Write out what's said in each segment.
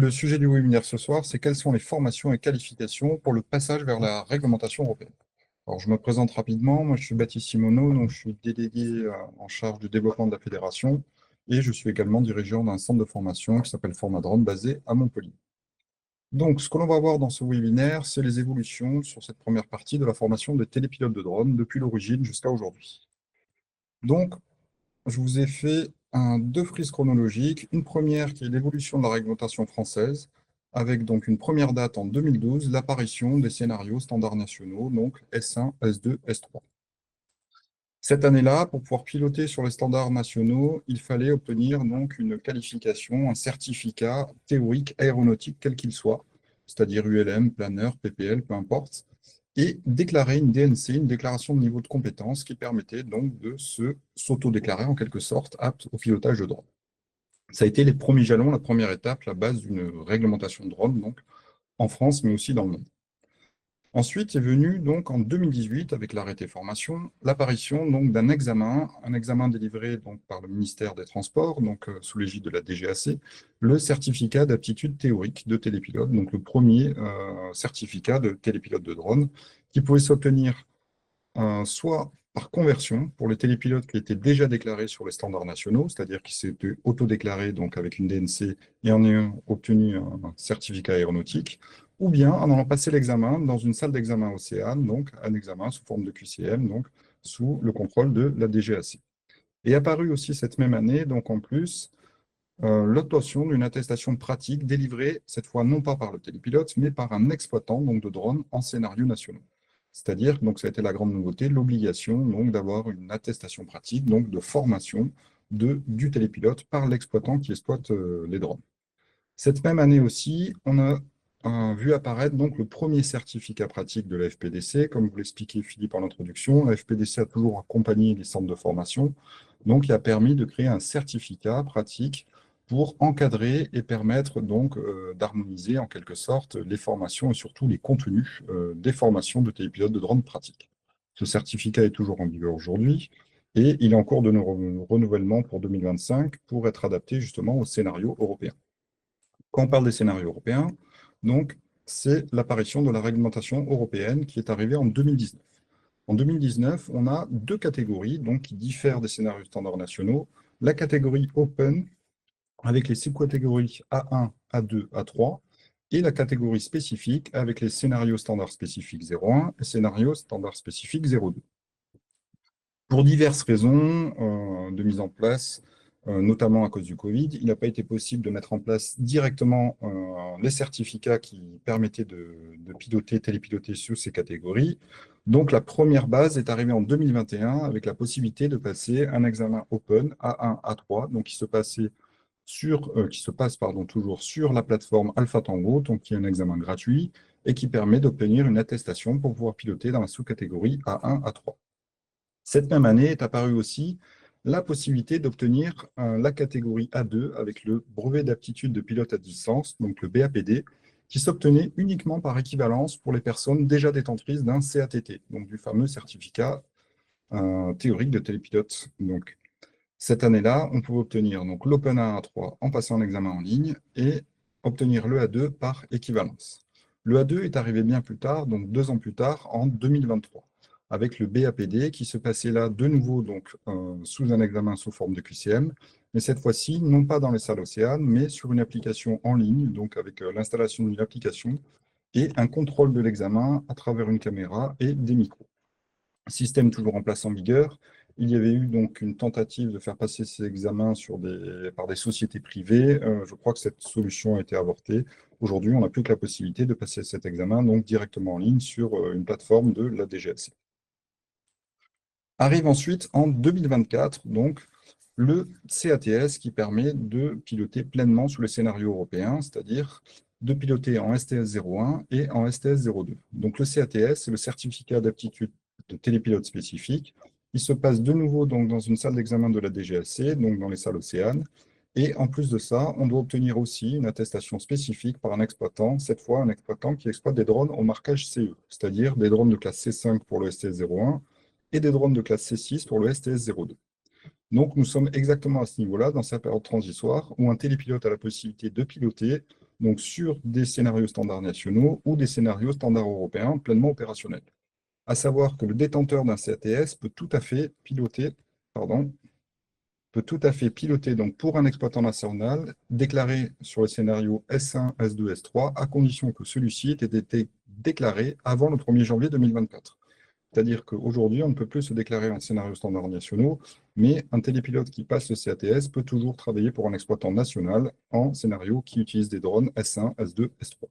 le sujet du webinaire ce soir, c'est quelles sont les formations et qualifications pour le passage vers la réglementation européenne. Alors, je me présente rapidement. Moi, je suis Baptiste Simoneau, donc je suis délégué en charge du développement de la fédération et je suis également dirigeant d'un centre de formation qui s'appelle Formadrone, basé à Montpellier. Donc, ce que l'on va voir dans ce webinaire, c'est les évolutions sur cette première partie de la formation des télépilotes de drone depuis l'origine jusqu'à aujourd'hui. Donc, je vous ai fait deux frises chronologiques. Une première qui est l'évolution de la réglementation française, avec donc une première date en 2012, l'apparition des scénarios standards nationaux, donc S1, S2, S3. Cette année-là, pour pouvoir piloter sur les standards nationaux, il fallait obtenir donc une qualification, un certificat théorique aéronautique quel qu'il soit, c'est-à-dire ULM, planeur, PPL, peu importe, et déclarer une DNC, une déclaration de niveau de compétence qui permettait donc de s'auto-déclarer en quelque sorte apte au pilotage de drone. Ça a été les premiers jalons, la première étape, la base d'une réglementation de drone, donc en France, mais aussi dans le monde. Ensuite est venu donc en 2018, avec l'arrêté formation, l'apparition donc d'un examen, un examen délivré donc par le ministère des Transports, donc sous l'égide de la DGAC, le certificat d'aptitude théorique de télépilote, donc le premier certificat de télépilote de drone, qui pouvait s'obtenir soit par conversion pour les télépilotes qui étaient déjà déclarés sur les standards nationaux, c'est-à-dire qui s'étaient autodéclarés donc avec une DNC et en ayant obtenu un certificat aéronautique, ou bien en allant passer l'examen dans une salle d'examen Océane, donc un examen sous forme de QCM, donc sous le contrôle de la DGAC. Et apparu aussi cette même année, donc en plus, l'obtention d'une attestation pratique délivrée, cette fois non pas par le télépilote, mais par un exploitant donc, de drone en scénario national. C'est-à-dire, donc ça a été la grande nouveauté, l'obligation donc d'avoir une attestation pratique, donc de formation du télépilote par l'exploitant qui exploite les drones. Cette même année aussi, on a vu apparaître donc le premier certificat pratique de la FPDC. Comme vous l'expliquait Philippe en introduction, la FPDC a toujours accompagné les centres de formation, donc il a permis de créer un certificat pratique pour encadrer et permettre donc d'harmoniser en quelque sorte les formations et surtout les contenus des formations de télépilotes de drone pratiques. Ce certificat est toujours en vigueur aujourd'hui et il est en cours de renouvellement pour 2025 pour être adapté justement au scénario européen. Quand on parle des scénarios européens, donc c'est l'apparition de la réglementation européenne qui est arrivée en 2019. En 2019, on a deux catégories donc, qui diffèrent des scénarios standards nationaux. La catégorie Open, avec les sous-catégories A1, A2, A3, et la catégorie spécifique, avec les scénarios standards spécifiques 0.1 et scénarios standards spécifiques 0.2. Pour diverses raisons de mise en place, notamment à cause du Covid, il n'a pas été possible de mettre en place directement les certificats qui permettaient de piloter, télépiloter sur ces catégories. Donc la première base est arrivée en 2021 avec la possibilité de passer un examen Open A1, A3, donc qui se passe toujours sur la plateforme Alpha Tango, donc qui est un examen gratuit et qui permet d'obtenir une attestation pour pouvoir piloter dans la sous-catégorie A1, A3. Cette même année est apparue aussi la possibilité d'obtenir la catégorie A2 avec le brevet d'aptitude de pilote à distance, donc le BAPD, qui s'obtenait uniquement par équivalence pour les personnes déjà détentrices d'un CATT, donc du fameux certificat théorique de télépilote. Donc, cette année-là, on pouvait obtenir l'Open A1-A3 en passant l'examen en ligne et obtenir le A2 par équivalence. Le A2 est arrivé bien plus tard, donc 2 ans plus tard, en 2023, avec le BAPD qui se passait là de nouveau sous un examen sous forme de QCM, mais cette fois-ci, non pas dans les salles Océane, mais sur une application en ligne, donc avec l'installation d'une application et un contrôle de l'examen à travers une caméra et des micros. Système toujours en place en vigueur. Il y avait eu donc une tentative de faire passer ces examens par des sociétés privées. Je crois que cette solution a été avortée. Aujourd'hui, on n'a plus que la possibilité de passer cet examen donc directement en ligne sur une plateforme de la DGAC. Arrive ensuite en 2024 donc le CATS qui permet de piloter pleinement sous les scénarios européens, c'est-à-dire de piloter en STS 01 et en STS 02. Donc le CATS, c'est le certificat d'aptitude de télépilote spécifique. Il se passe de nouveau donc, dans une salle d'examen de la DGAC, donc dans les salles Océane. Et en plus de ça, on doit obtenir aussi une attestation spécifique par un exploitant, cette fois un exploitant qui exploite des drones au marquage CE, c'est-à-dire des drones de classe C5 pour le STS 01 et des drones de classe C6 pour le STS 02. Donc nous sommes exactement à ce niveau-là, dans cette période transitoire, où un télépilote a la possibilité de piloter donc sur des scénarios standards nationaux ou des scénarios standards européens pleinement opérationnels. À savoir que le détenteur d'un CATS peut tout à fait piloter, pardon, donc pour un exploitant national, déclaré sur le scénario S1, S2, S3, à condition que celui-ci ait été déclaré avant le 1er janvier 2024. C'est-à-dire qu'aujourd'hui, on ne peut plus se déclarer en scénario standard nationaux, mais un télépilote qui passe le CATS peut toujours travailler pour un exploitant national en scénario qui utilise des drones S1, S2, S3.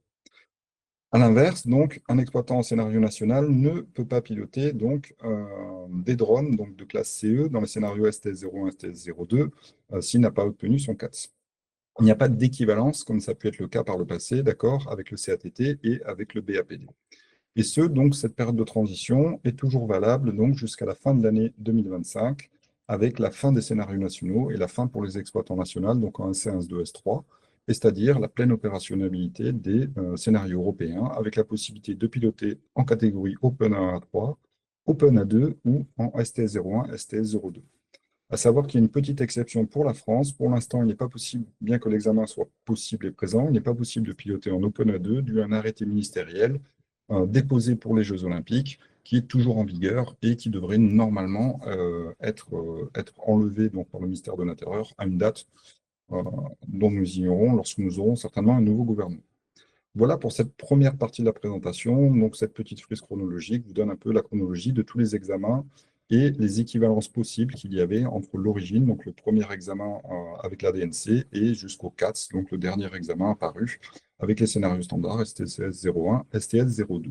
À l'inverse, donc, un exploitant en scénario national ne peut pas piloter donc, des drones donc, de classe CE dans les scénarios STS-01, STS-02 s'il n'a pas obtenu son CATS. Il n'y a pas d'équivalence, comme ça a pu être le cas par le passé, d'accord, avec le CATT et avec le BAPD. Et ce, donc, cette période de transition est toujours valable donc jusqu'à la fin de l'année 2025, avec la fin des scénarios nationaux et la fin pour les exploitants nationaux, donc en S1, S2, S3, et c'est-à-dire la pleine opérationnalité des scénarios européens, avec la possibilité de piloter en catégorie Open A3, Open A2 ou en STS01, STS02. À savoir qu'il y a une petite exception pour la France. Pour l'instant, il n'est pas possible, bien que l'examen soit possible et présent, il n'est pas possible de piloter en Open A2 dû à un arrêté ministériel déposé pour les Jeux Olympiques, qui est toujours en vigueur et qui devrait normalement être enlevé donc, par le ministère de l'Intérieur à une date dont nous ignorons lorsque nous aurons certainement un nouveau gouvernement. Voilà pour cette première partie de la présentation. Donc, cette petite frise chronologique vous donne un peu la chronologie de tous les examens et les équivalences possibles qu'il y avait entre l'origine, donc le premier examen avec la DNC, et jusqu'au CATS, donc le dernier examen apparu avec les scénarios standards STS 01, STS 02.